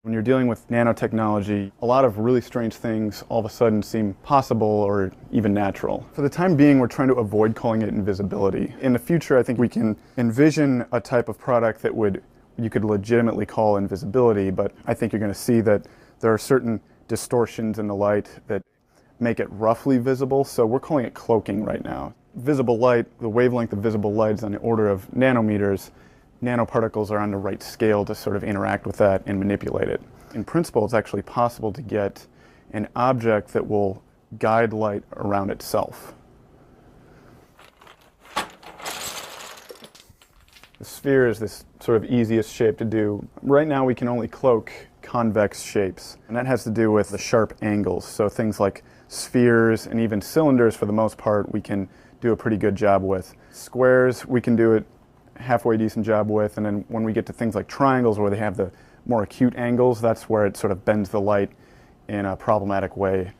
When you're dealing with nanotechnology, a lot of really strange things all of a sudden seem possible or even natural. For the time being, we're trying to avoid calling it invisibility. In the future, I think we can envision a type of product that you could legitimately call invisibility, but I think you're going to see that there are certain distortions in the light that make it roughly visible, so we're calling it cloaking right now. Visible light, the wavelength of visible light is on the order of nanometers. Nanoparticles are on the right scale to sort of interact with that and manipulate it. In principle, it's actually possible to get an object that will guide light around itself. The sphere is this sort of easiest shape to do. Right now we can only cloak convex shapes, and that has to do with the sharp angles. So things like spheres and even cylinders, for the most part, we can do a pretty good job with. Squares, we can do it halfway decent job with, and then when we get to things like triangles where they have the more acute angles, that's where it sort of bends the light in a problematic way.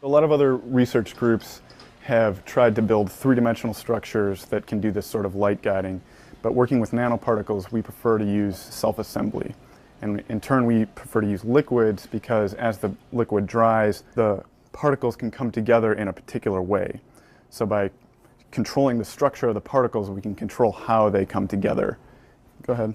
A lot of other research groups have tried to build three-dimensional structures that can do this sort of light guiding, but working with nanoparticles, we prefer to use self-assembly. And in turn, we prefer to use liquids because as the liquid dries, the particles can come together in a particular way. So by controlling the structure of the particles, we can control how they come together. Go ahead.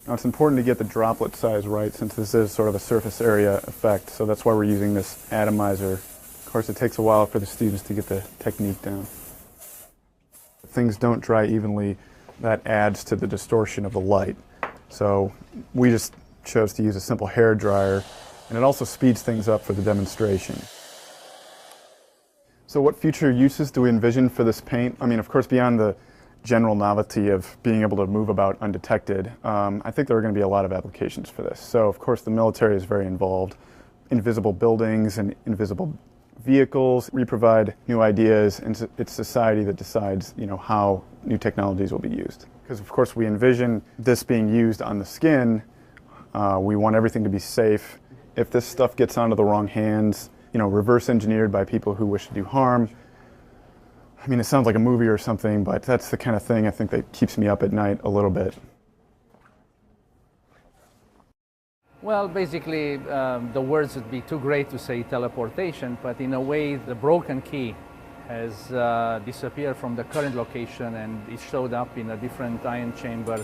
Now it's important to get the droplet size right since this is sort of a surface area effect, so that's why we're using this atomizer. Of course, it takes a while for the students to get the technique down. If things don't dry evenly, that adds to the distortion of the light. So we just chose to use a simple hair dryer, and it also speeds things up for the demonstration. So what future uses do we envision for this paint? I mean, of course, beyond the general novelty of being able to move about undetected, I think there are going to be a lot of applications for this. So, of course, the military is very involved. Invisible buildings and invisible vehicles. We provide new ideas, and it's society that decides, how new technologies will be used. Because, of course, we envision this being used on the skin. We want everything to be safe. If this stuff gets onto the wrong hands, reverse engineered by people who wish to do harm. I mean, it sounds like a movie or something, but that's the kind of thing I think that keeps me up at night a little bit. Well, basically, the words would be too great to say teleportation, but in a way, the broken key has disappeared from the current location and it showed up in a different ion chamber